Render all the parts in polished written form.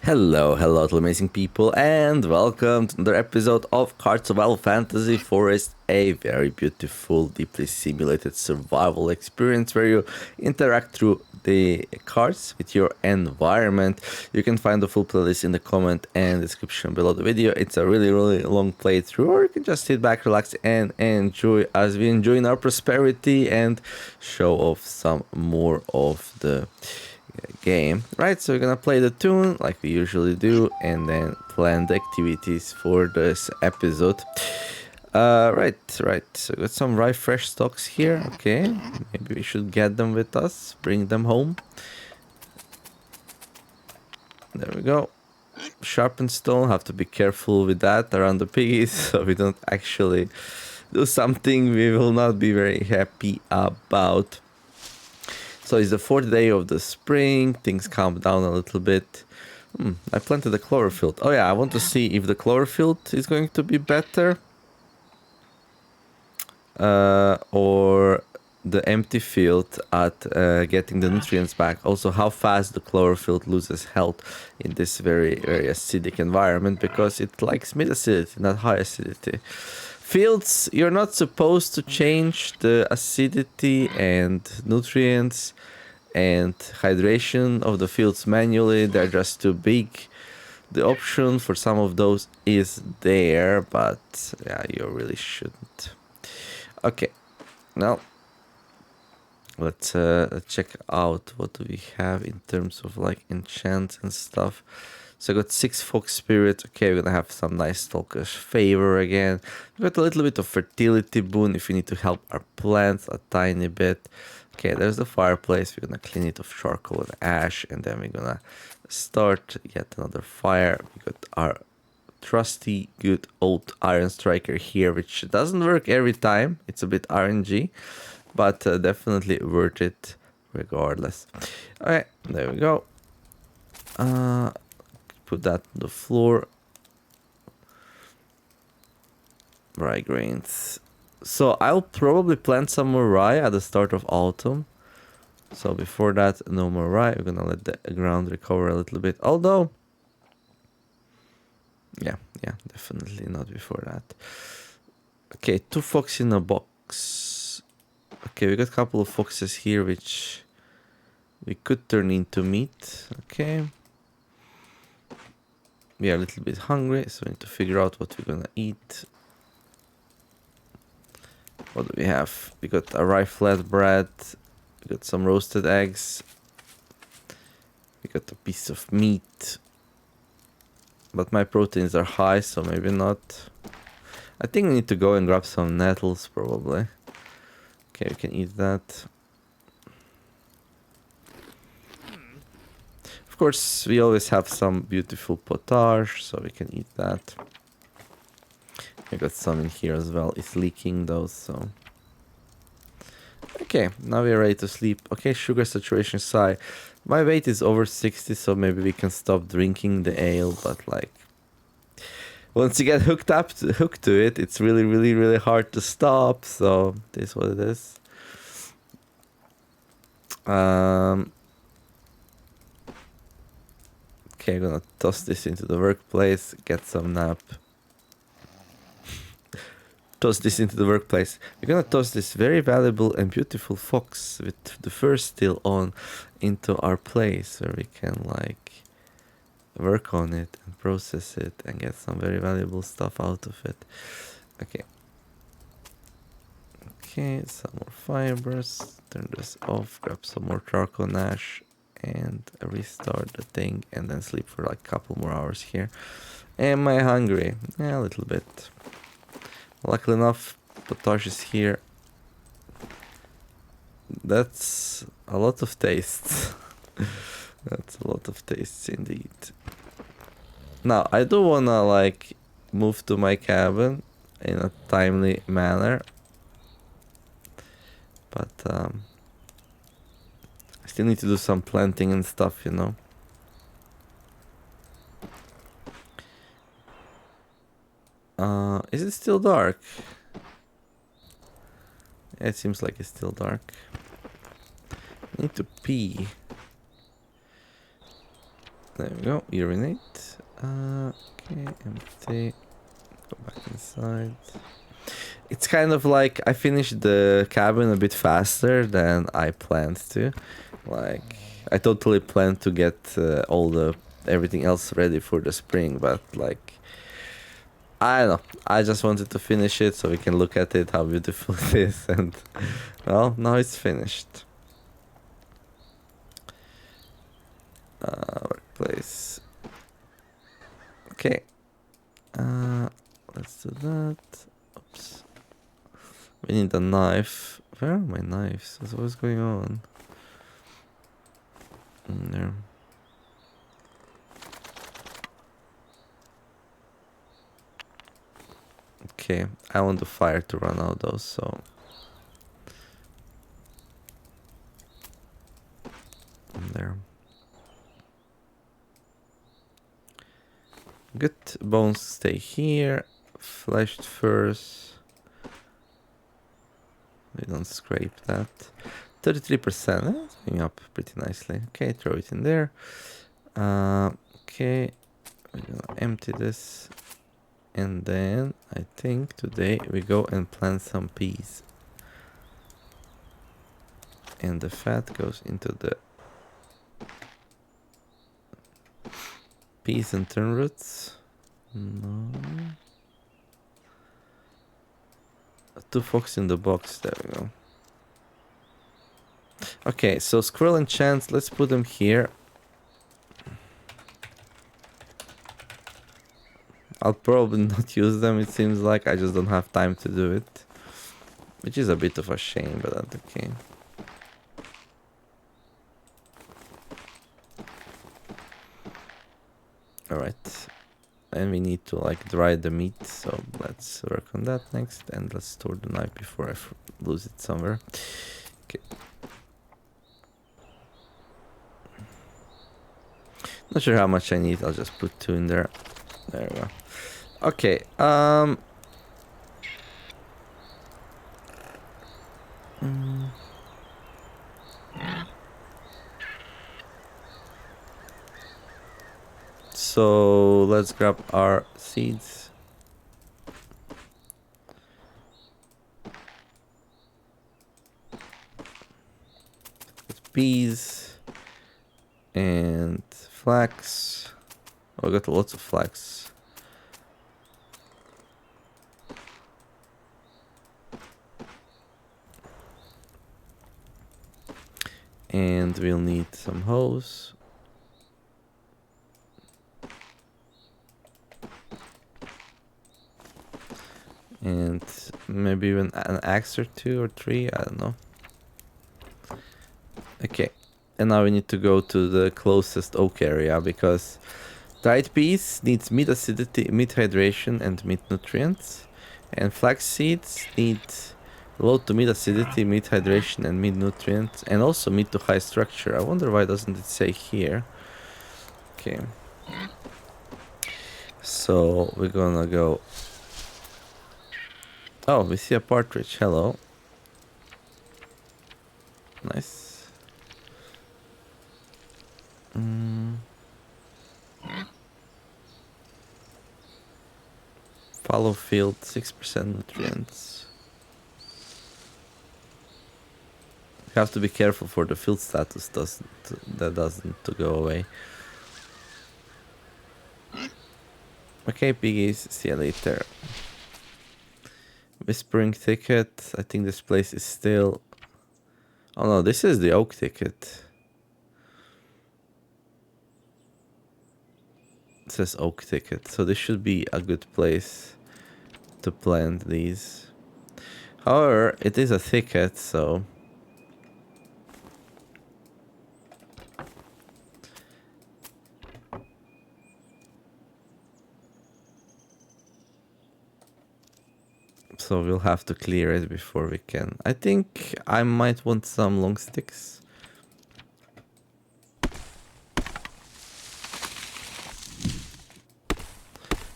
Hello, little amazing people, and welcome to another episode of Cards of Wild Fantasy Forest, a very beautiful, deeply simulated survival experience where you interact through the cards with your environment. You can find the full playlist in the comment and description below the video. It's a really long playthrough, or you can just sit back, relax, and enjoy as we enjoy our prosperity and show off some more of the game. Right, so we're gonna play the tune like we usually do and then plan the activities for this episode. Right, so got some rye fresh stocks here. Okay, maybe we should get them with us, bring them home. There we go. Sharpened stone, have to be careful with that around the piggies so we don't actually do something we will not be very happy about. So it's the fourth day of the spring, things calm down a little bit. I planted the chlorophyll. Oh yeah, I want to see if the chlorophyll is going to be better. Or the empty field at getting the nutrients back. Also, how fast the chlorophyll loses health in this very acidic environment, because it likes mid acidity, not high acidity. Fields, you're not supposed to change the acidity and nutrients and hydration of the fields manually. They're just too big. The option for some of those is there, but yeah, you really shouldn't. Okay, now let's check out what do we have in terms of like enchants and stuff. So I got 6 fox spirits. Okay, we're gonna have some nice stalker's favor again. We got a little bit of fertility boon if we need to help our plants a tiny bit. Okay, there's the fireplace. We're gonna clean it of charcoal and ash, and then we're gonna start yet another fire. We got our trusty good old iron striker here, which doesn't work every time. It's a bit RNG, but definitely worth it regardless. Okay, there we go. Put that on the floor. Rye grains. So I'll probably plant some more rye at the start of autumn. So before that, no more rye. We're gonna let the ground recover a little bit. Although, yeah, definitely not before that. Okay, 2 fox in a box. Okay, we got a couple of foxes here, which we could turn into meat. Okay. We are a little bit hungry, so we need to figure out what we're gonna eat. What do we have? We got a rye flatbread. We got some roasted eggs. We got a piece of meat. But my proteins are high, so maybe not. I think we need to go and grab some nettles, probably. Okay, we can eat that. Of course, we always have some beautiful potage, so we can eat that. I got some in here as well. It's leaking though, so... Okay, now we're ready to sleep. Okay, sugar saturation is high. My weight is over 60, so maybe we can stop drinking the ale, but like... Once you get hooked to it, it's really hard to stop, so this is what it is. Okay, I'm gonna toss this into the workplace, get some nap. Toss this into the workplace. We're gonna toss this very valuable and beautiful fox with the fur still on into our place where we can like work on it and process it and get some very valuable stuff out of it. Okay, some more fibers. Turn this off, grab some more charcoal and ash and restart the thing and then sleep for like a couple more hours here. Am I hungry? Yeah, a little bit. Luckily enough, potage is here. That's a lot of tastes. That's a lot of tastes indeed. Now, I do wanna like move to my cabin in a timely manner. But I still need to do some planting and stuff, you know. Is it still dark? It seems like it's still dark. I need to pee. There we go. Urinate. Okay, empty. Go back inside. It's kind of like I finished the cabin a bit faster than I planned to. Like I totally planned to get everything else ready for the spring, but like I don't know. I just wanted to finish it so we can look at it, how beautiful it is, and well, now it's finished. Workplace. Okay. Let's do that. Oops. We need a knife. Where are my knives? What's going on? In there. Okay, I want the fire to run out though, so in there. Good. Bones stay here. Fleshed first. We don't scrape that. 33%. It's going up pretty nicely. Okay, throw it in there. Okay, we're gonna empty this. And then I think today we go and plant some peas. And the fat goes into the peas and turnip roots. No. 2 fox in the box. There we go. Okay, so squirrel and chance. Let's put them here. I'll probably not use them. It seems like I just don't have time to do it, which is a bit of a shame, but that's okay. Alright, and we need to like dry the meat, so let's work on that next, and let's store the knife before I lose it somewhere. Okay. Not sure how much I need, I'll just put 2 in there. There we go. Okay, so let's grab our seeds. Peas and flax. Oh, I got lots of flax. And we'll need some hose. And maybe even an axe or 2 or 3, I don't know. Okay, and now we need to go to the closest oak area because dried peas needs meat acidity, meat hydration, and meat nutrients. And flax seeds need low to mid acidity, mid hydration, and mid nutrients, and also mid to high structure. I wonder why doesn't it say here? Okay. So we're gonna go. Oh, we see a partridge. Hello. Nice. Follow field, 6% nutrients. You have to be careful for the field status doesn't to go away. Okay, piggies, see you later. Whispering Thicket. I think this place is still... Oh no, this is the Oak Thicket. It says Oak Thicket, so this should be a good place to plant these. However, it is a thicket, so... So we'll have to clear it before we can. I think I might want some long sticks.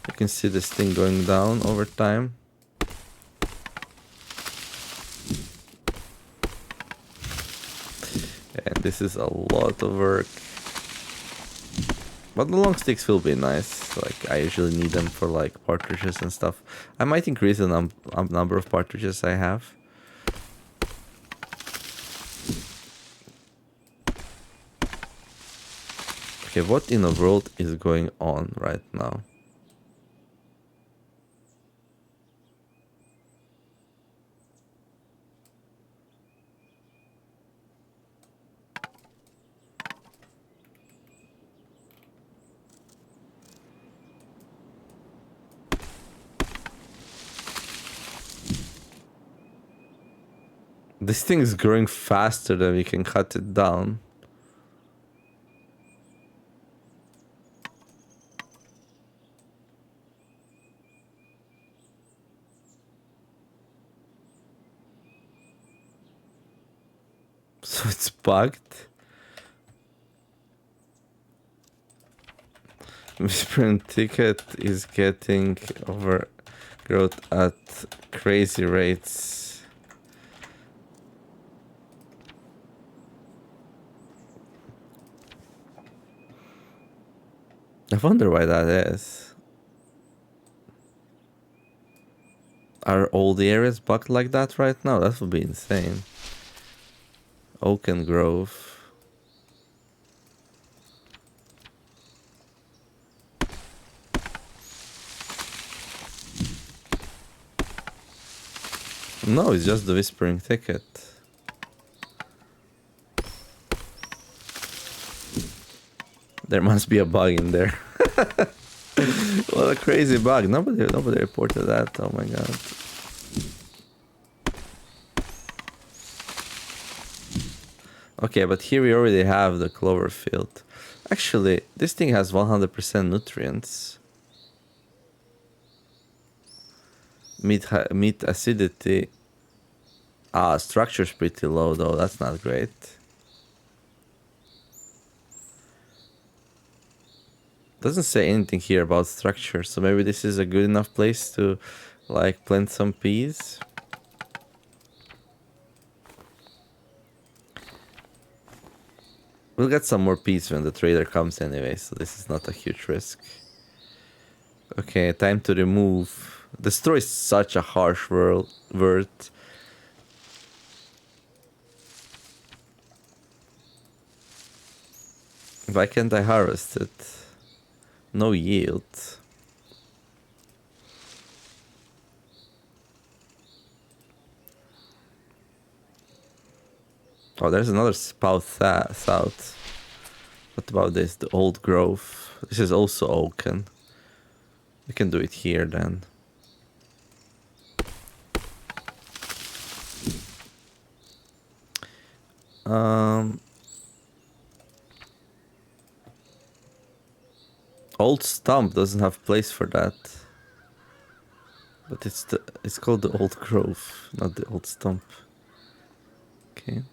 You can see this thing going down over time. And this is a lot of work. But the long sticks will be nice. Like, I usually need them for like partridges and stuff. I might increase the number of partridges I have. Okay, what in the world is going on right now? This thing is growing faster than we can cut it down. So it's bugged. Whispering Ticket is getting overgrowth at crazy rates. I wonder why that is. Are all the areas bugged like that right now? That would be insane. Oaken Grove. No, it's just the Whispering Thicket. There must be a bug in there. What a crazy bug. Nobody reported that. Oh my god. Okay, but here we already have the clover field. Actually, this thing has 100% nutrients. Meat acidity. Structure's pretty low though. That's not great. Doesn't say anything here about structure, so maybe this is a good enough place to like plant some peas. We'll get some more peas when the trader comes anyway, so this is not a huge risk. Okay, time to remove. Destroy is such a harsh word. Why can't I harvest it? No yield. Oh, there's another spout south. What about this? The Old Grove. This is also oaken. We can do it here then. Old Stump doesn't have place for that. But it's called the Old Grove, not the Old Stump. Okay.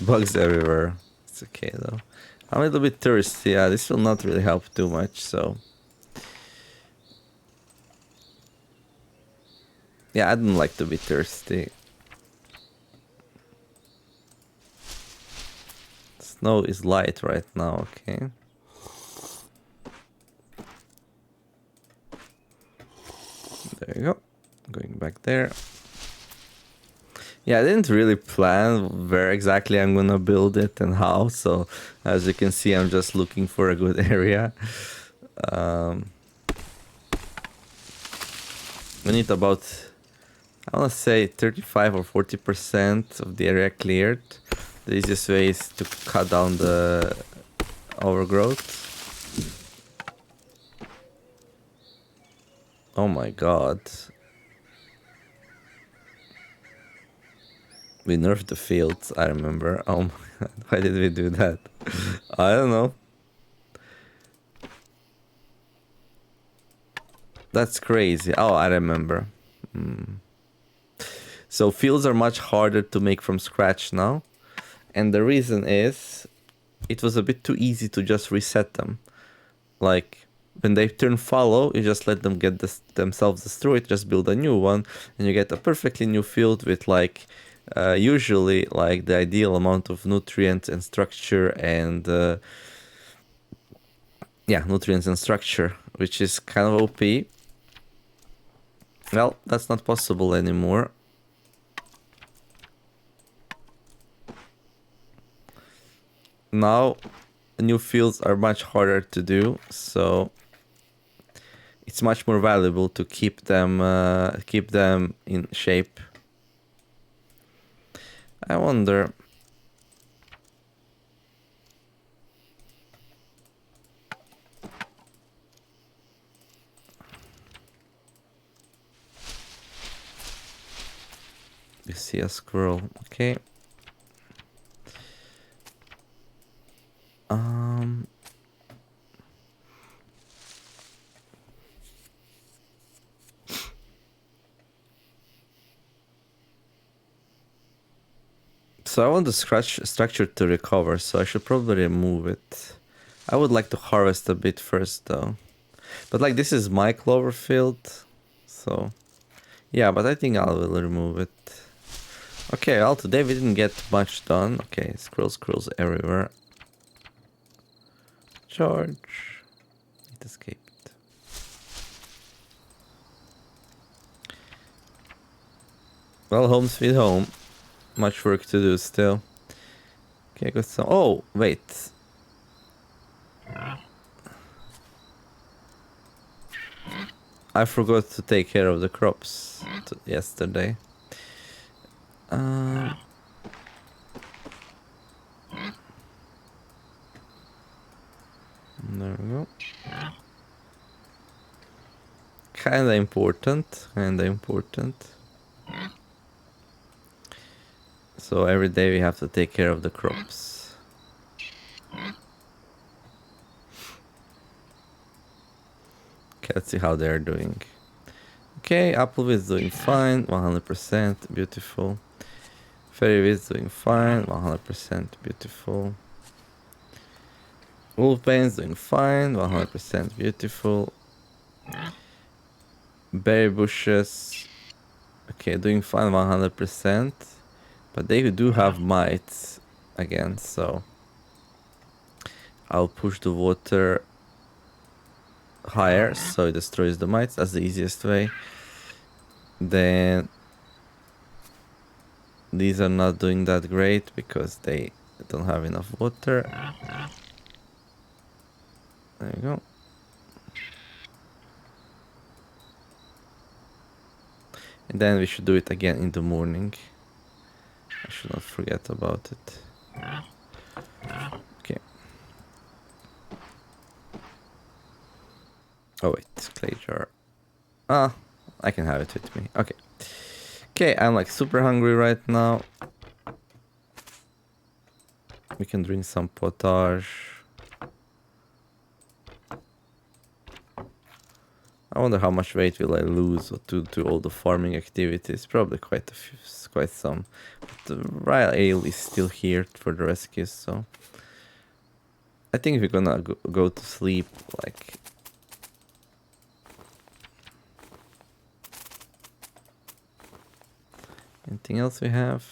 Bugs everywhere. It's okay though. I'm a little bit thirsty. Yeah, this will not really help too much, so. Yeah, I don't like to be thirsty. Snow is light right now, okay. There you go. Going back there. Yeah, I didn't really plan where exactly I'm gonna build it and how, so as you can see, I'm just looking for a good area. We need about, I wanna say 35 or 40% of the area cleared. The easiest way is to cut down the overgrowth. Oh my god. We nerfed the fields, I remember. Oh my god, why did we do that? I don't know. That's crazy. Oh, I remember. So fields are much harder to make from scratch now. And the reason is, it was a bit too easy to just reset them. Like, when they turn fallow, you just let them get themselves destroyed, just build a new one, and you get a perfectly new field with like usually like the ideal amount of nutrients and structure and yeah, nutrients and structure, which is kind of OP. Well, that's not possible anymore. Now, new fields are much harder to do, so it's much more valuable to keep them in shape. I wonder. You see a squirrel, okay. So I want the structure to recover, so I should probably remove it. I would like to harvest a bit first though. But like this is my clover field, so yeah, but I think I will remove it. Okay, well today we didn't get much done. Okay, squirrels everywhere. Charge. It escaped. Well, home sweet home. Much work to do still. Okay, got some. Oh, wait. I forgot to take care of the crops yesterday. There we go. Kinda important. So every day we have to take care of the crops. Okay, let's see how they're doing. Okay, Applebee is doing fine, 100%, beautiful. Fairy is doing fine, 100%, beautiful. Wolfbane is doing fine, 100% beautiful. Berry bushes, okay, doing fine, 100%. But they do have mites again, so I'll push the water higher so it destroys the mites. That's the easiest way. Then these are not doing that great because they don't have enough water. There you go. And then we should do it again in the morning. I should not forget about it. Okay. Oh wait, clay jar. Ah, I can have it with me. Okay. Okay, I'm like super hungry right now. We can drink some potage. I wonder how much weight will I lose to all the farming activities. Probably quite a few, quite some. But the Ryle Ale is still here for the rescues, so I think we're gonna go to sleep. Like, anything else we have?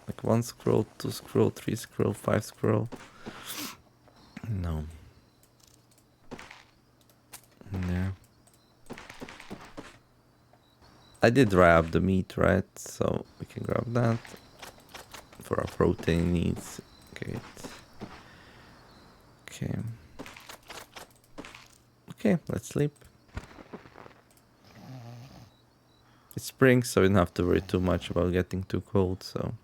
Like 1 scroll, 2 scroll, 3 scroll, 5 scroll. No. Yeah. I did dry up the meat, right? So we can grab that for our protein needs. Great. Okay. Okay, let's sleep. It's spring, so we don't have to worry too much about getting too cold, so.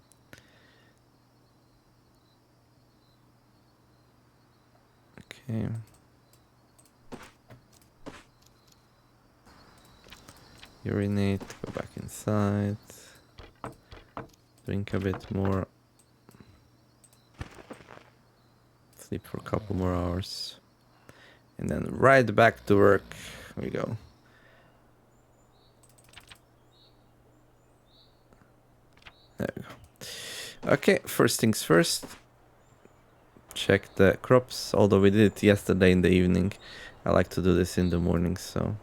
Okay. Urinate, go back inside. Drink a bit more. Sleep for a couple more hours. And then right back to work we go. There we go. Okay, first things first. Check the crops, although we did it yesterday in the evening. I like to do this in the morning, so...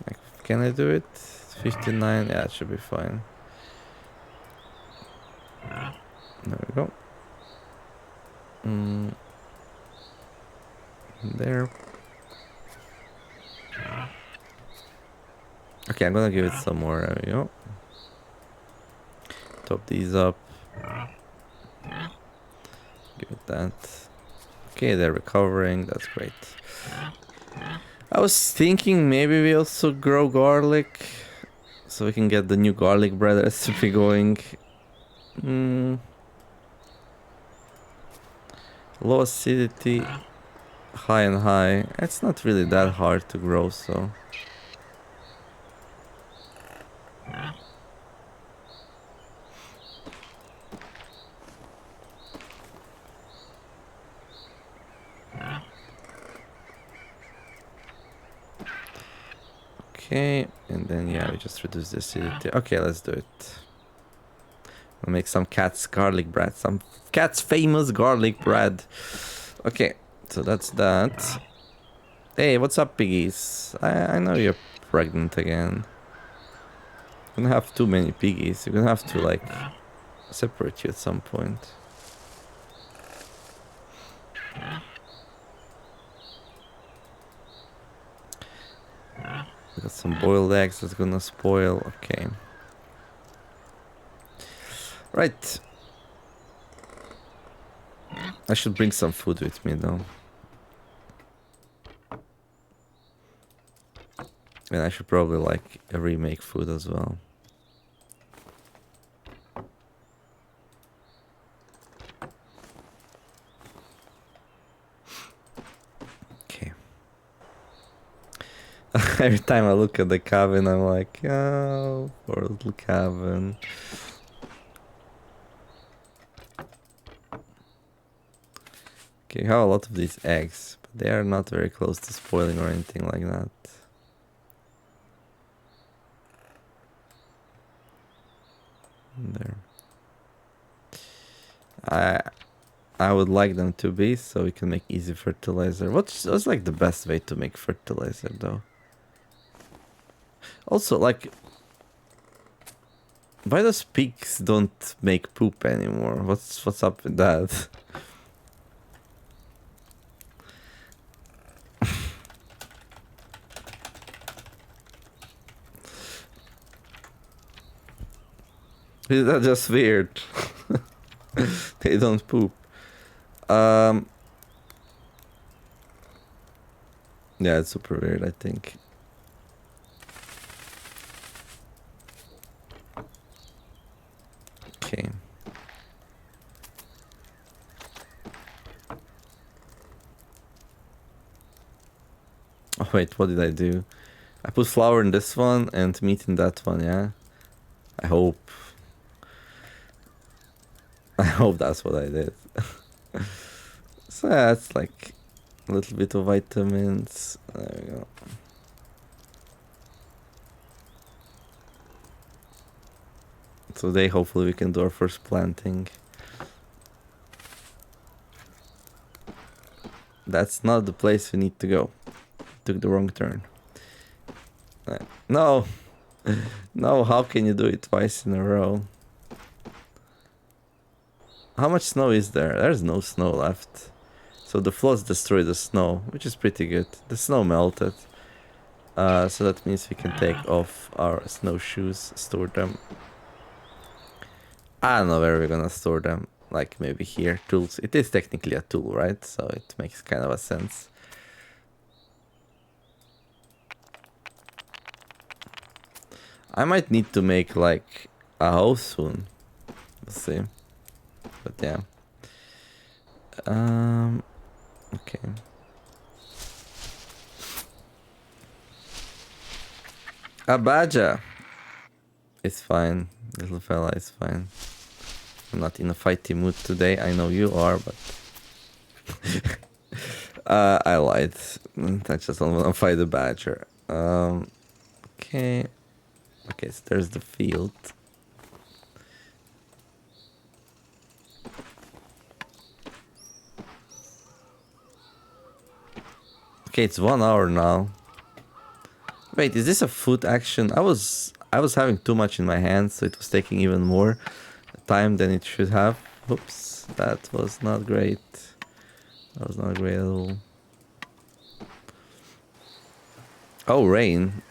Like, can I do it? 59? Yeah, it should be fine. There we go. There. Okay, I'm gonna give it some more. There we go. Top these up. Give it that. Okay, they're recovering. That's great. I was thinking maybe we also grow garlic, so we can get the new garlic bread recipe going. Low acidity, high and high. It's not really that hard to grow, so... Okay, and then yeah, we just reduce the acidity. Okay, let's do it. We'll make some cat's garlic bread. Some cat's famous garlic bread. Okay, so that's that. Hey, what's up, piggies? I know you're pregnant again. You're gonna have too many piggies. You're gonna have to, like, separate you at some point. We got some boiled eggs that's gonna spoil. Okay. Right. I should bring some food with me, though. And I should probably, like, remake food as well. Okay. Every time I look at the cabin, I'm like, oh, poor little cabin. Okay, how a lot of these eggs, but they are not very close to spoiling or anything like that. There. I would like them to be, so we can make easy fertilizer. What's like the best way to make fertilizer, though? Also, like, why does pigs don't make poop anymore? What's up with that? Is that just weird? They don't poop. Yeah, it's super weird, I think. Okay. Oh wait, what did I do? I put flour in this one and meat in that one, yeah? I hope. I hope that's what I did. So yeah, it's like a little bit of vitamins. There we go. Today, hopefully, we can do our first planting. That's not the place we need to go. Took the wrong turn. No! No, how can you do it twice in a row? How much snow is there? There's no snow left. So the floods destroyed the snow, which is pretty good. The snow melted. So that means we can take off our snowshoes, store them. I don't know where we're gonna store them. Like maybe here, tools. It is technically a tool, right? So it makes kind of a sense. I might need to make like a house soon. We'll see. But yeah. Okay. A badger. It's fine. Little fella is fine. I'm not in a fighty mood today. I know you are, but... I lied. I just don't want to fight the badger. Okay. Okay, so there's the field. Okay, it's 1 hour now. Wait, is this a foot action? I was having too much in my hands, so it was taking even more time than it should have. Oops, that was not great. That was not great at all. Oh, rain.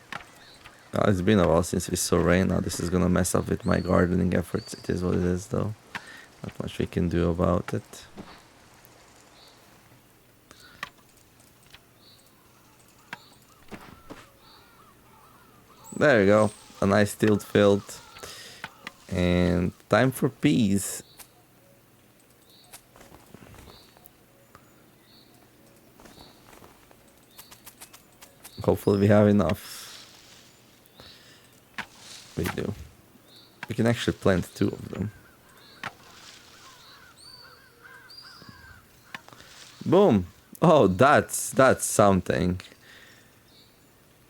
Oh, it's been a while since we saw rain. Now this is gonna mess up with my gardening efforts. It is what it is, though. Not much we can do about it. There you go. A nice tilled field. And time for peas. Hopefully we have enough. We do. We can actually plant 2 of them. Boom! Oh, that's something.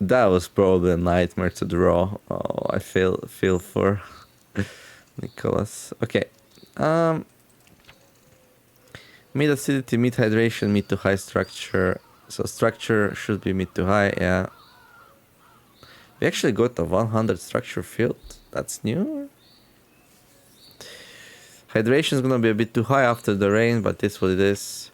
That was probably a nightmare to draw. Oh, I feel for Nicholas. Okay. Mid acidity, mid hydration, mid to high structure. So structure should be mid to high, yeah. We actually got a 100 structure field. That's new. Hydration is gonna be a bit too high after the rain, but that's what it is.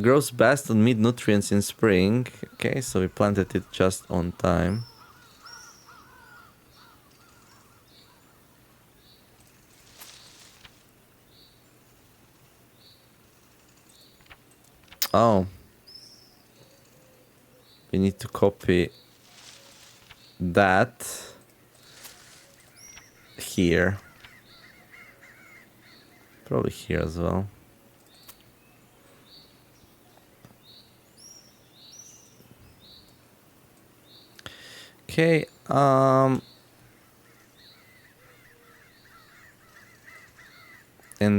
Grows best on mid nutrients in spring. Okay, so we planted it just on time. Oh. We need to copy that here. Probably here as well. Okay, and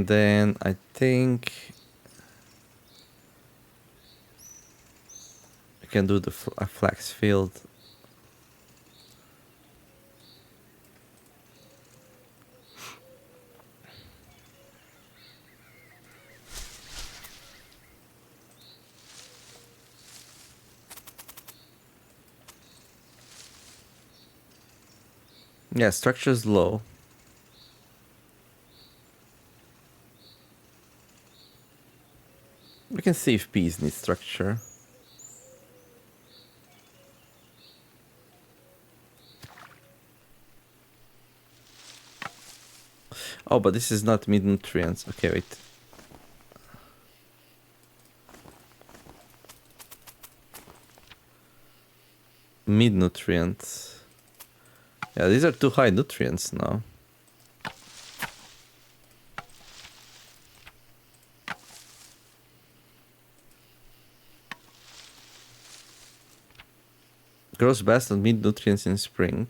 then I think we can do the flax field. Yeah, structure is low. We can see if peas need structure. Oh, but this is not mid nutrients. Okay, wait. Mid nutrients. Yeah, these are too high nutrients now. Grows best on mid nutrients in spring.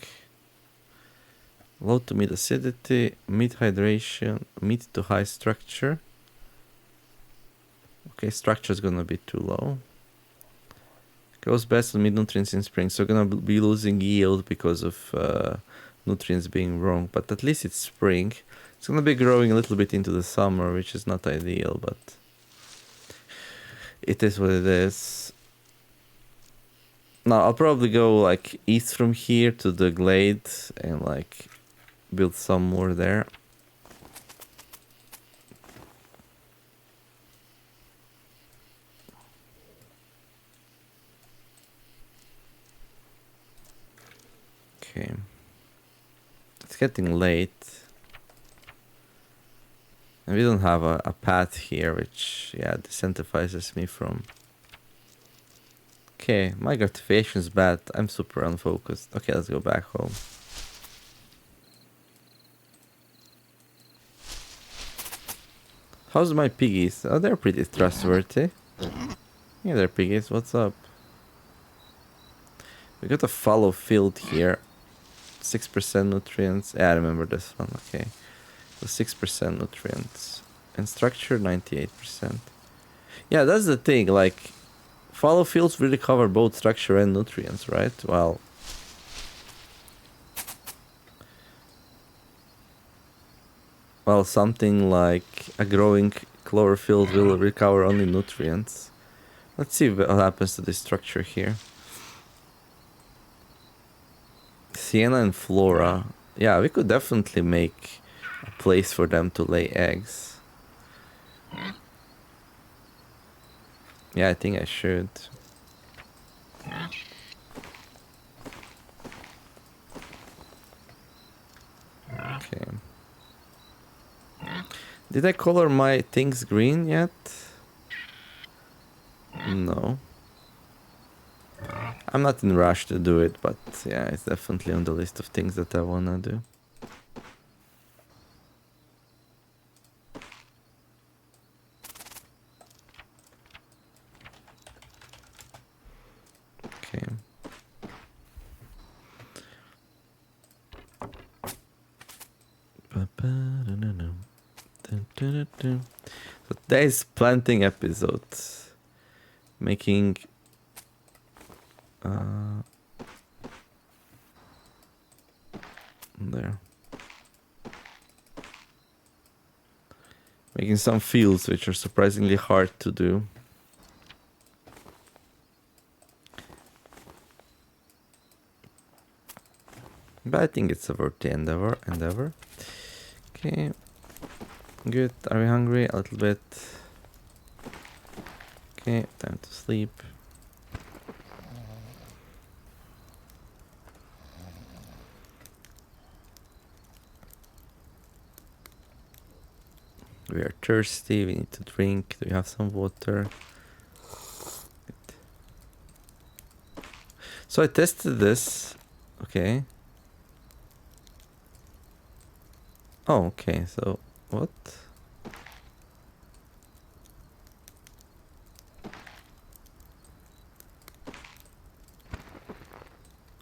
Low to mid acidity, mid hydration, mid to high structure. Okay, structure is gonna be too low. Grows best on mid nutrients in spring, so gonna be losing yield because of nutrients being wrong. But at least it's spring. It's gonna be growing a little bit into the summer, which is not ideal, but it is what it is. Now I'll probably go like east from here to the glade and like build some more there. Okay. It's getting late. And we don't have a path here, which, yeah, disincentivizes me from... Okay, my gratification is bad. I'm super unfocused. Okay, let's go back home. How's my piggies? Oh, they're pretty trustworthy. Yeah, they're piggies. What's up? We got a fallow field here. 6% nutrients. Yeah, I remember this one. Okay. So 6% nutrients. And structure, 98%. Yeah, that's the thing. Like, fallow fields really cover both structure and nutrients, right? Well, something like a growing chlorophyll will recover only nutrients. Let's see what happens to this structure here. Sienna and Flora. Yeah, we could definitely make a place for them to lay eggs. Yeah, I think I should. Okay. Did I color my things green yet? No. I'm not in a rush to do it, but yeah, it's definitely on the list of things that I wanna do. Okay. So today's planting episode. Making there. Making some fields which are surprisingly hard to do. But I think it's a worthy endeavor. Okay. Good. Are we hungry? A little bit. Okay, time to sleep. We are thirsty, we need to drink. Do we have some water? Good. So I tested this. Okay. Oh, okay, so what?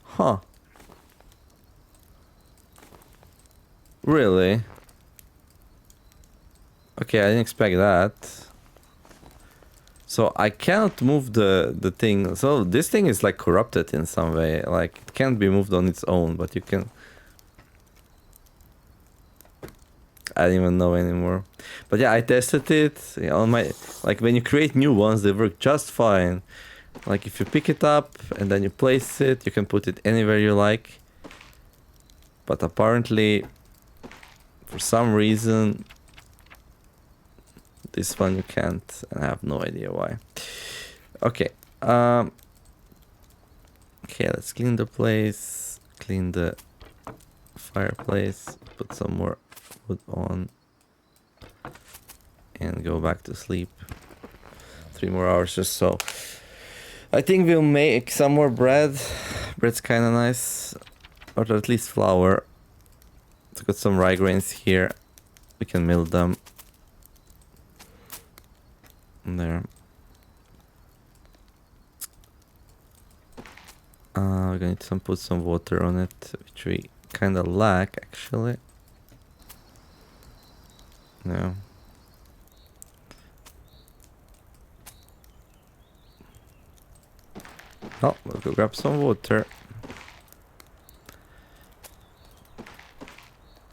Huh. Really? Okay, I didn't expect that. So I cannot move the thing. So this thing is like corrupted in some way. Like it can't be moved on its own, but you can. I don't even know anymore. But yeah, I tested it on my, like when you create new ones, they work just fine. Like if you pick it up and then you place it, you can put it anywhere you like. But apparently, for some reason, this one you can't, and I have no idea why. Okay. Okay, let's clean the place. Clean the fireplace. Put some more wood on. And go back to sleep. 3 more hours or so. I think we'll make some more bread. Bread's kind of nice. Or at least flour. So got some rye grains here. We can mill them. There. We're going to put some water on it, which we kind of lack actually. No. Oh, we'll go grab some water.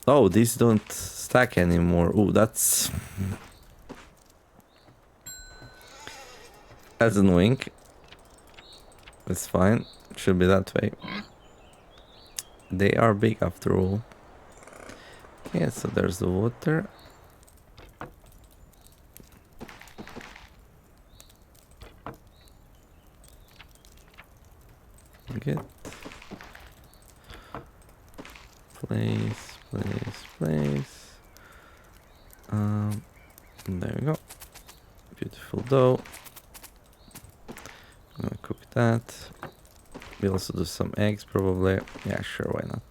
Oh, these don't stack anymore. Ooh, that's annoying. It's fine. It should be that way. They are big after all. Okay, so there's the water. Good. Place. There we go. Beautiful dough. I'm gonna cook that. We'll also do some eggs probably. Yeah, sure, why not?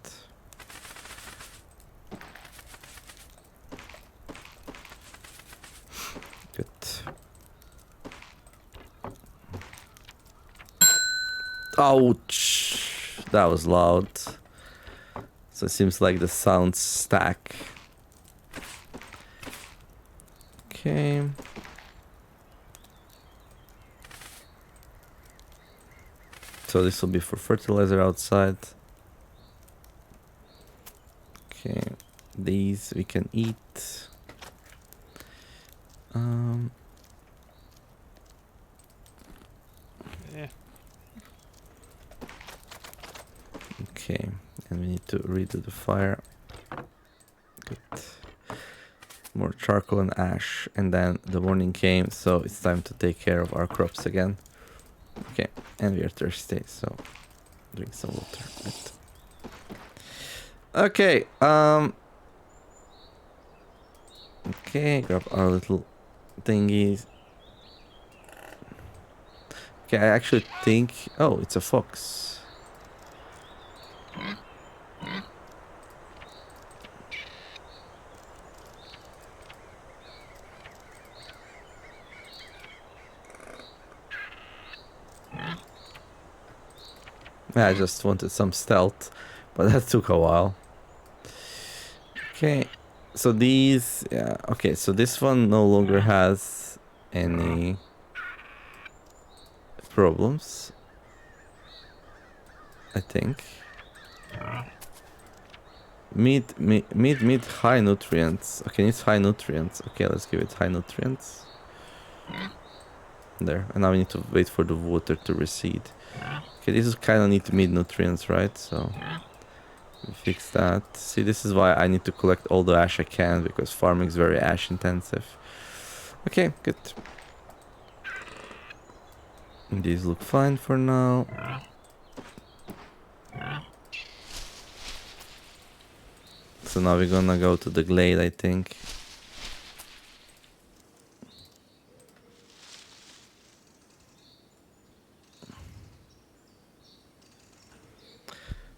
Good. Ouch! That was loud. So it seems like the sounds stack. Okay. So this will be for fertilizer outside. Okay. These we can eat. Yeah. Okay, and we need to redo the fire. Good. More charcoal and ash, and then the morning came, so it's time to take care of our crops again. Okay, and we are thirsty, so drink some water. Good. Okay, okay, grab our little thingies. Okay, I actually think... Oh, it's a fox. Yeah, I just wanted some stealth, but that took a while. Okay, so these... Yeah, okay, so this one no longer has any problems, I think. Meat, high nutrients. Okay, it's high nutrients. Okay, let's give it high nutrients. There, and now we need to wait for the water to recede. Okay, this is kind of need to meet nutrients, right? So we fix that. See, this is why I need to collect all the ash I can, because farming is very ash intensive. Okay, good. These look fine for now. So now we're gonna go to the glade, I think.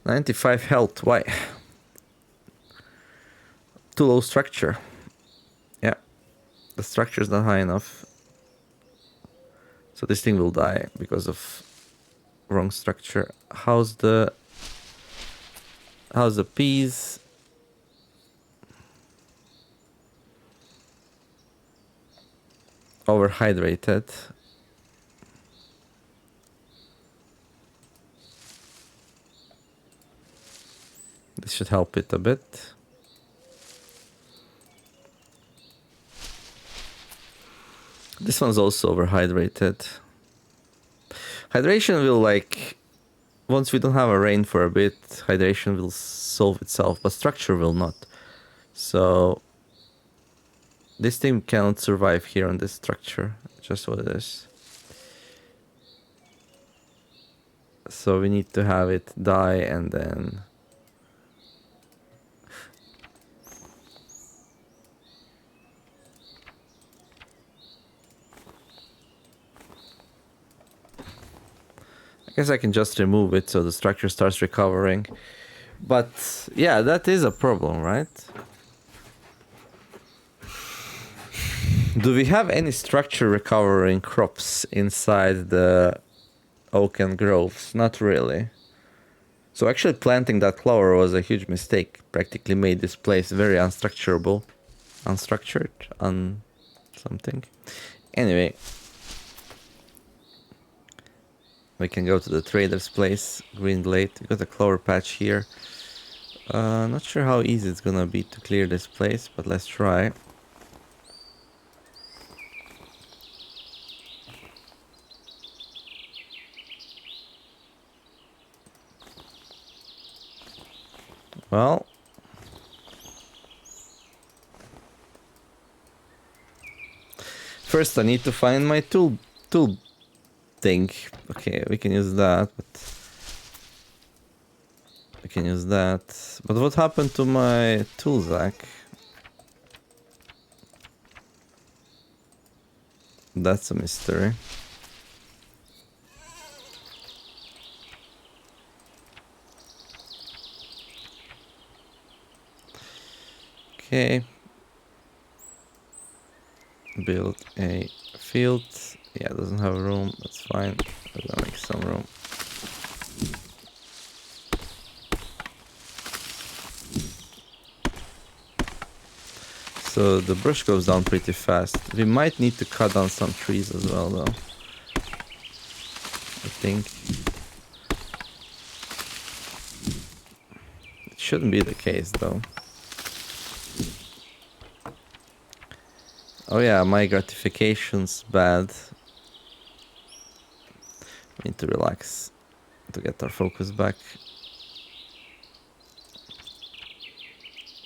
$95 health, why? Too low structure. Yeah, the structure is not high enough. So this thing will die because of wrong structure. How's the peas? Overhydrated. This should help it a bit. This one's also overhydrated. Hydration will, like, once we don't have a rain for a bit, hydration will solve itself, but structure will not. So this thing cannot survive here on this structure. Just what it is. So we need to have it die and then... I guess I can just remove it so the structure starts recovering. But yeah, that is a problem, right? Do we have any structure recovering crops inside the oaken groves? Not really. So actually planting that clover was a huge mistake. Practically made this place very unstructurable. Unstructured? Something. Anyway. We can go to the trader's place. Green Glade. We got a clover patch here. Not sure how easy it's gonna be to clear this place, but let's try. Well, first I need to find my tool thing. Okay, we can use that, but we can use that. But what happened to my tool sack? That's a mystery. Okay. Build a field. Yeah, it doesn't have room. That's fine. We're gonna make some room. So the brush goes down pretty fast. We might need to cut down some trees as well, though. I think. It shouldn't be the case, though. Oh yeah, my gratification's bad. We need to relax to get our focus back.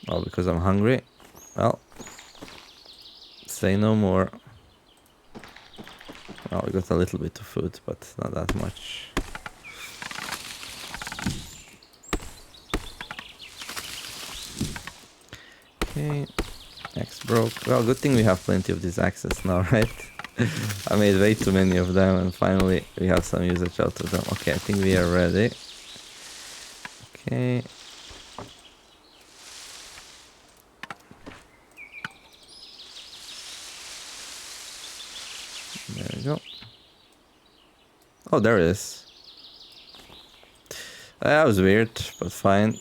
Oh, because I'm hungry? Well, say no more. Well, we got a little bit of food, but not that much. Okay, axe broke. Well, good thing we have plenty of these axes now, right? I made way too many of them and finally we have some usage out of them. Okay, I think we are ready. Okay. There we go. Oh, there it is. That was weird, but fine.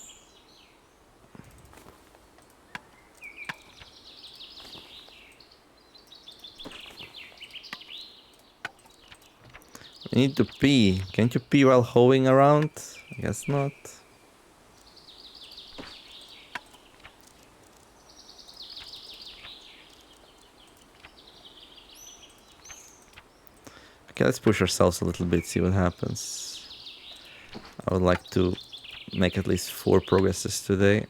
We need to pee. Can't you pee while hoeing around? I guess not. Okay, let's push ourselves a little bit, see what happens. I would like to make at least 4 progresses today.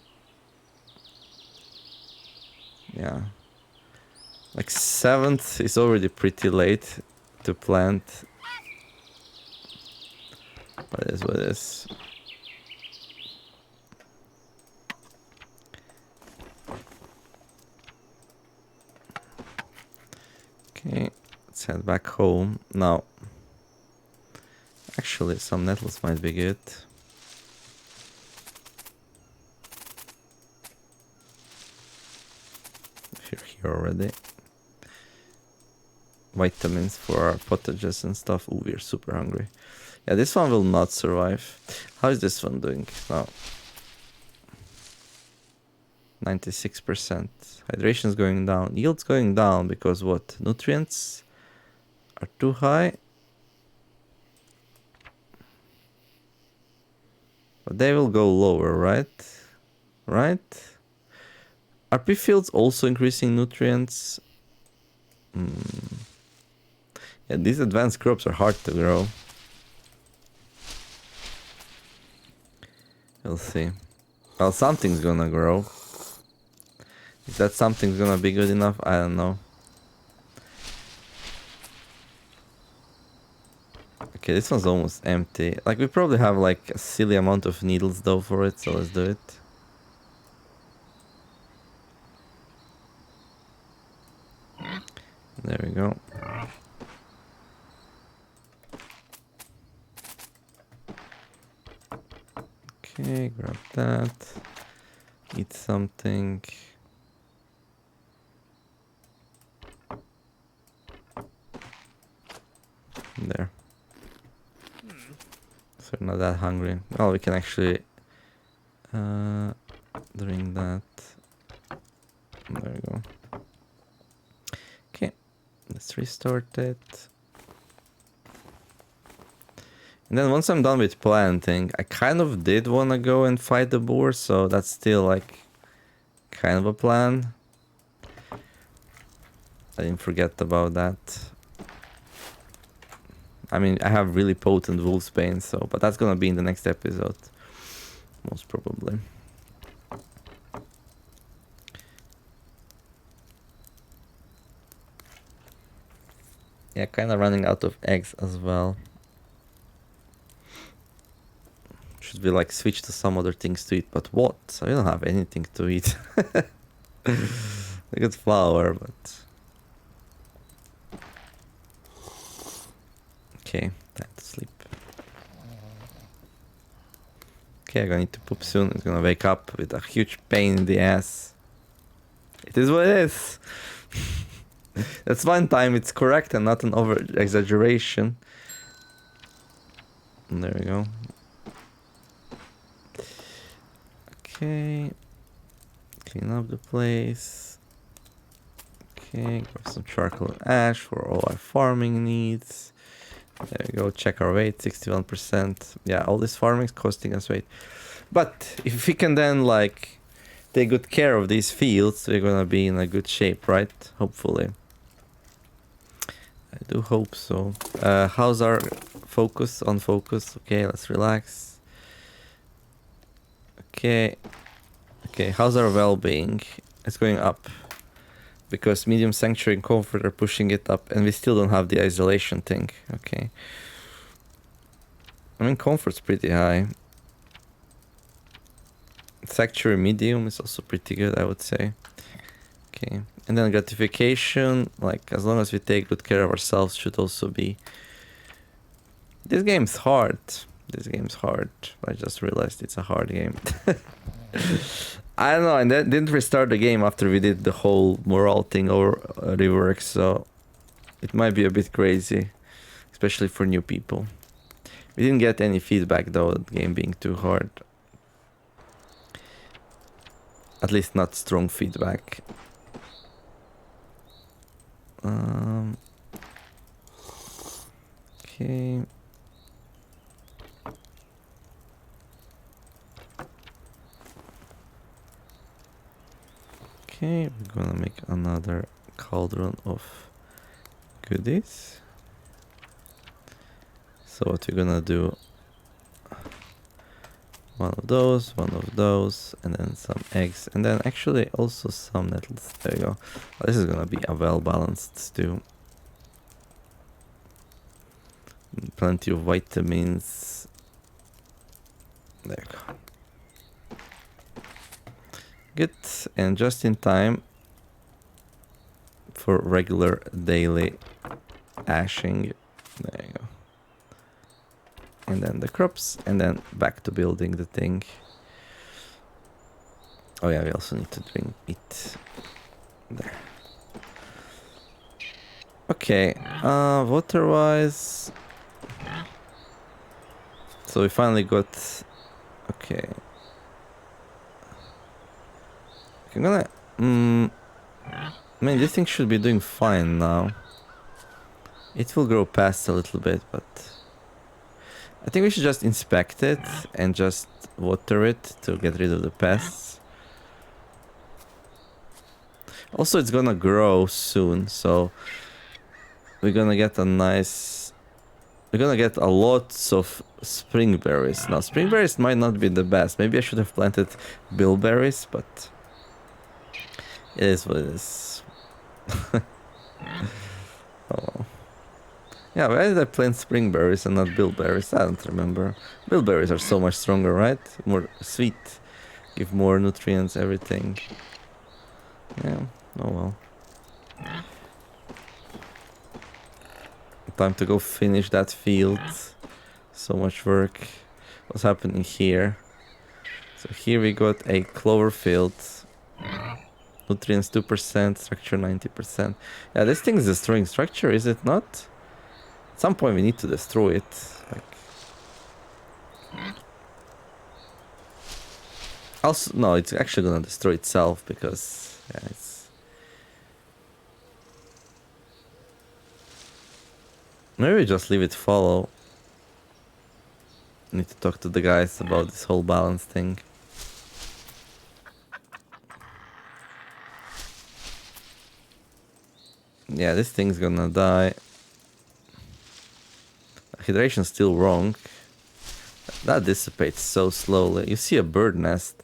Yeah. Like 7th is already pretty late to plant. But it is what it is. Okay, let's head back home. Now, actually some nettles might be good. If you're here already. Vitamins for our potages and stuff. Ooh, we're super hungry. Yeah, this one will not survive. How is this one doing now? 96%. Hydration's going down. Yield's going down because what? Nutrients are too high. But they will go lower, right? Right? Are pea fields also increasing nutrients? Yeah, these advanced crops are hard to grow. We'll see. Well, something's gonna grow. If that something's gonna be good enough, I don't know. Okay, this one's almost empty. Like, we probably have like a silly amount of needles though for it, so let's do it. There we go. Okay, grab that. Eat something. There. So we're not that hungry. Well, we can actually drink that. There we go. Okay, let's restart it. And then once I'm done with planting, I kind of did want to go and fight the boar, so that's still like kind of a plan. I didn't forget about that. I mean, I have really potent wolfsbane, so, but that's gonna be in the next episode, most probably. Yeah, kind of running out of eggs as well. Should be like switch to some other things to eat, but what? I don't have anything to eat. I got flour, but okay, time to sleep. Okay, I'm gonna need to poop soon. It's gonna wake up with a huge pain in the ass. It is what it is. That's one time it's correct and not an over exaggeration. And there we go. Okay. Clean up the place. Okay, grab some charcoal and ash for all our farming needs. There we go, check our weight, 61%. Yeah, all this farming is costing us weight. But if we can then like take good care of these fields, we're gonna be in a good shape, right? Hopefully. I do hope so. How's our focus, on focus. Okay, let's relax. Okay. Okay, how's our well-being? It's going up. Because medium sanctuary and comfort are pushing it up, and we still don't have the isolation thing. Okay. I mean, comfort's pretty high. Sanctuary medium is also pretty good, I would say. Okay. And then gratification, like, as long as we take good care of ourselves, should also be... This game's hard. This game's hard. I just realized it's a hard game. I don't know, and then didn't restart the game after we did the whole morale thing or rework, so it might be a bit crazy, especially for new people. We didn't get any feedback though, the game being too hard. At least not strong feedback. Okay. Okay, we're gonna make another cauldron of goodies. So what we're gonna do, one of those, and then some eggs, and then actually also some nettles. There you go. This is gonna be a well-balanced stew. Plenty of vitamins. There you go. Good, and just in time for regular daily ashing. There you go. And then the crops, and then back to building the thing. Oh yeah, we also need to drink it. There. Okay, water-wise... So we finally got... Okay. I'm gonna... I mean, this thing should be doing fine now. It will grow past a little bit, but... I think we should just inspect it and just water it to get rid of the pests. Also, it's gonna grow soon, so... We're gonna get a nice... We're gonna get a lot of spring berries. Now, spring berries might not be the best. Maybe I should have planted bilberries, but... It is what it is. Oh. Yeah, why did I plant spring berries and not bilberries? I don't remember. Bilberries are so much stronger, right? More sweet. Give more nutrients, everything. Yeah, oh well. Time to go finish that field. So much work. What's happening here? So here we got a clover field. Nutrients 2%, structure 90%. Yeah, this thing is destroying structure, is it not? At some point we need to destroy it. Like... Also, no, it's actually gonna destroy itself because... Yeah, it's... Maybe we just leave it follow. Need to talk to the guys about this whole balance thing. Yeah, this thing's gonna die. Hydration's still wrong. That dissipates so slowly. You see a bird nest.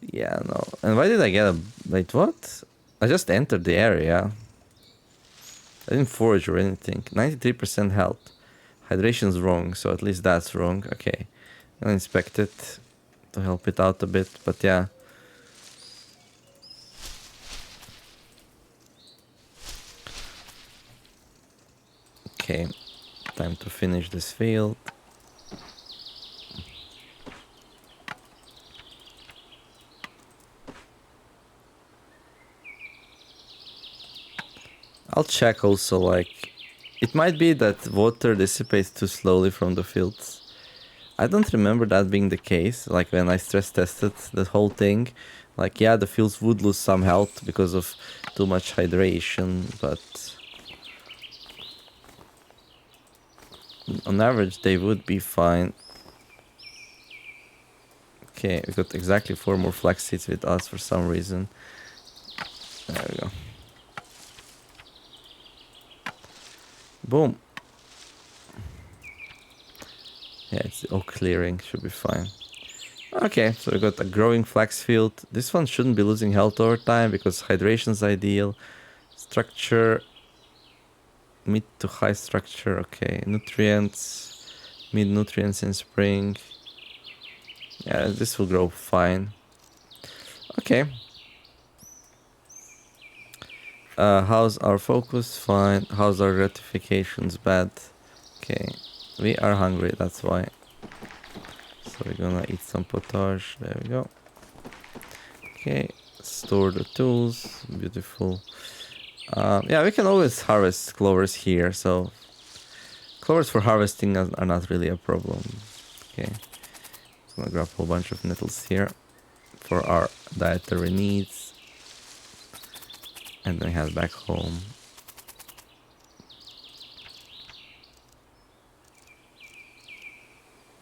Yeah, no. And why did I get a... Wait, what? I just entered the area. I didn't forage or anything. 93% health. Hydration's wrong, so at least that's wrong. Okay. I'll inspect it to help it out a bit, but yeah. Okay. Time to finish this field. I'll check also, like, it might be that water dissipates too slowly from the fields. I don't remember that being the case, like when I stress tested the whole thing. Like, yeah, the fields would lose some health because of too much hydration, but... On average, they would be fine. Okay, we got exactly 4 more flax seeds with us for some reason. There we go. Boom. Yeah, it's all clearing, should be fine. Okay, so we got a growing flax field. This one shouldn't be losing health over time because hydration's ideal. Structure, mid to high structure, okay. Nutrients, mid nutrients in spring. Yeah, this will grow fine. Okay. How's our focus? Fine. How's our gratifications? Bad. Okay. We are hungry, that's why. So we're gonna eat some potage. There we go. Okay. Store the tools. Beautiful. Yeah, we can always harvest clovers here, so clovers for harvesting are not really a problem. Okay. I'm gonna grab a whole bunch of nettles here for our dietary needs. And then head back home.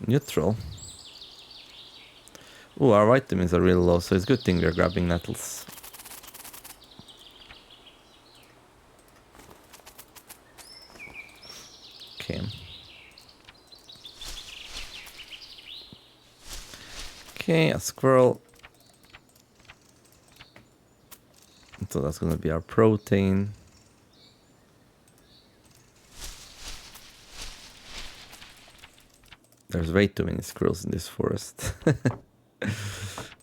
Neutral. Ooh, our vitamins are really low, so it's a good thing we're grabbing nettles. Okay. Okay, a squirrel. So that's gonna be our protein. There's way too many squirrels in this forest.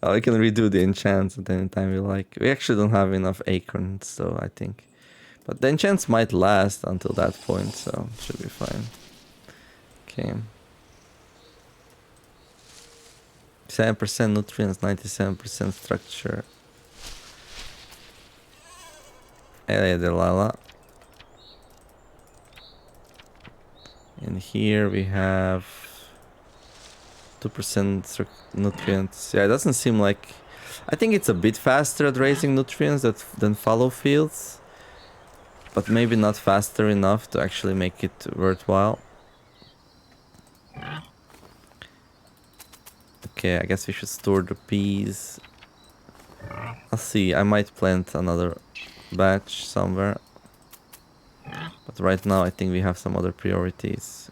We can redo the enchants at any time we like. We actually don't have enough acorns, so I think. But the enchants might last until that point, so it should be fine. Okay. 7% nutrients, 97% structure. Elia Delala. And here we have 2% nutrients. Yeah, it doesn't seem like... I think it's a bit faster at raising nutrients than fallow fields. But maybe not faster enough to actually make it worthwhile. Okay, I guess we should store the peas. I'll see, I might plant another batch somewhere. But right now I think we have some other priorities.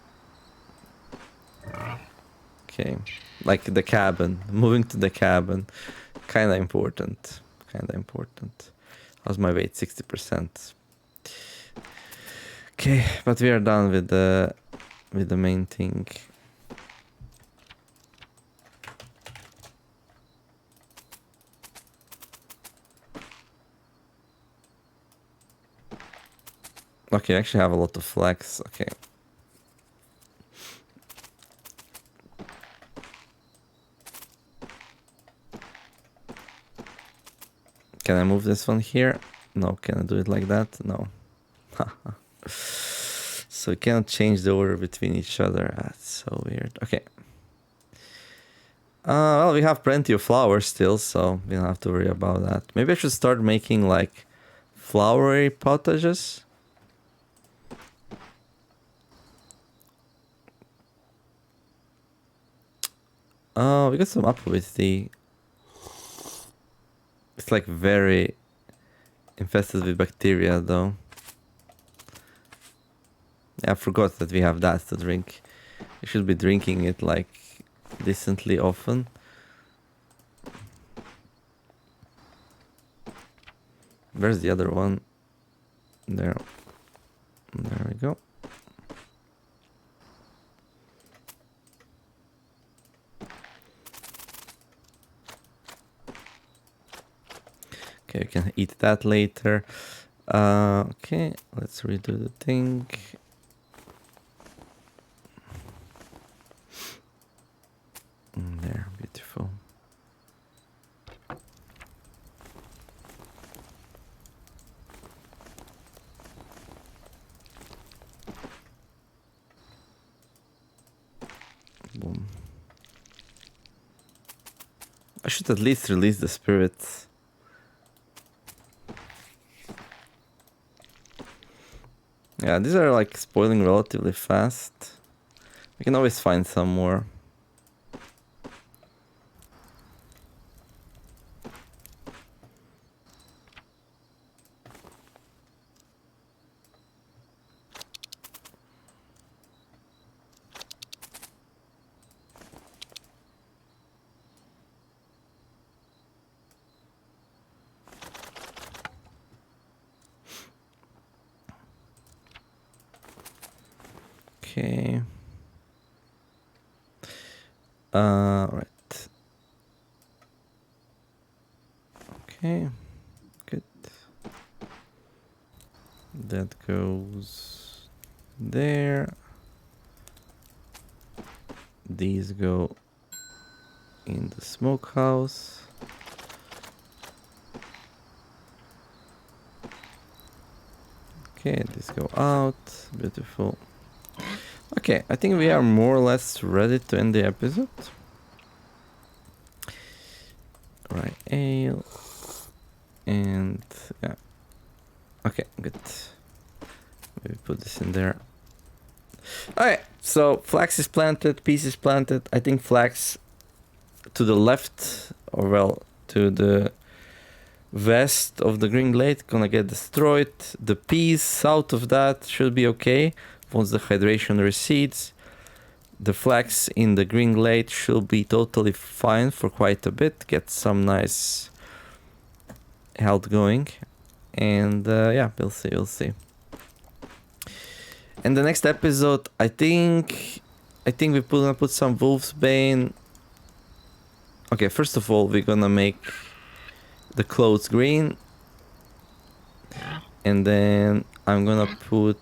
Okay, like the cabin. Moving to the cabin. Kinda important. Kinda important. How's my weight? 60%. Okay, but we are done with the main thing. Okay, I actually have a lot of flax. Okay. Can I move this one here? No. Can I do it like that? No. So we cannot change the order between each other. That's so weird. Okay. Well, we have plenty of flowers still, so we don't have to worry about that. Maybe I should start making like flowery potages. Oh, we got some apple with tea. It's like very infested with bacteria though. Yeah, I forgot that we have that to drink. We should be drinking it like decently often. Where's the other one? There. There we go. Okay, we can eat that later. Okay, let's redo the thing. There, beautiful. Boom. I should at least release the spirits. Yeah, these are like spoiling relatively fast. We can always find some more. Okay. Right. Okay. Good. That goes there. These go in the smokehouse. Okay, these go out. Beautiful. Okay, I think we are more or less ready to end the episode. Right, ale. And yeah. Okay, good. Maybe put this in there. Alright, so flax is planted, peas is planted. I think flax to the left, or well, to the west of the green glade gonna get destroyed. The peas south of that should be okay once the hydration recedes. The flax in the green glade should be totally fine for quite a bit, get some nice health going, and yeah, we'll see. And the next episode, I think we're gonna put some wolfsbane. Okay, first of all, we're gonna make the clothes green, and then I'm gonna put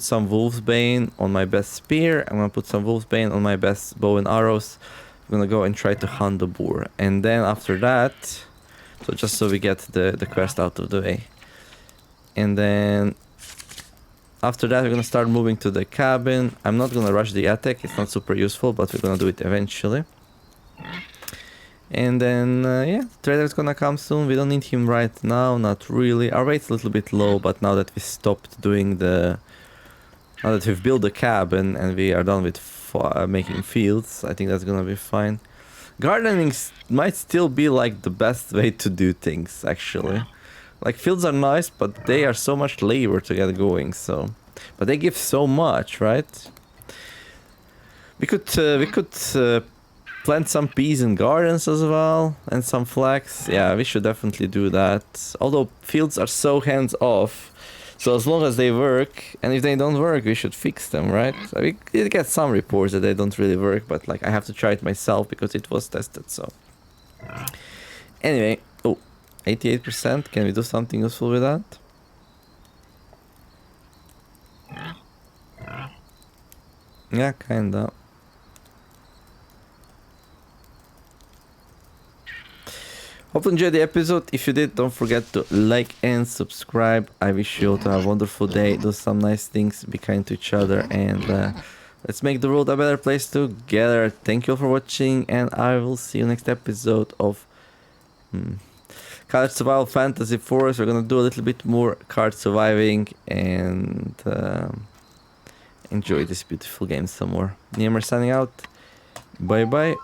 some wolfsbane on my best spear. I'm gonna put some wolfsbane on my best bow and arrows. I'm gonna go and try to hunt the boar, and then after that, so just so we get the quest out of the way, and then after that we're gonna start moving to the cabin. I'm not gonna rush the attack, it's not super useful, but we're gonna do it eventually. And then yeah, trader's gonna come soon. We don't need him right now, not really. Our rate's a little bit low, but now that we stopped doing now that we've built the cabin and we are done with making fields, I think that's gonna be fine. Gardening might still be like the best way to do things, actually. Like, fields are nice, but they are so much labor to get going, so... But they give so much, right? We could plant some peas in gardens as well, and some flax. Yeah, we should definitely do that. Although fields are so hands-off, so as long as they work, and if they don't work, we should fix them, right? We did get some reports that they don't really work, but like I have to try it myself because it was tested, so... Anyway, 88%, can we do something useful with that? Yeah, kinda. Hope you enjoyed the episode. If you did, don't forget to like and subscribe. I wish you all to have a wonderful day, do some nice things, be kind to each other, and let's make the world a better place together. Thank you all for watching, and I will see you next episode of Card Survival Fantasy Forest. We're gonna do a little bit more card surviving and enjoy this beautiful game some more. Niemer signing out. Bye bye.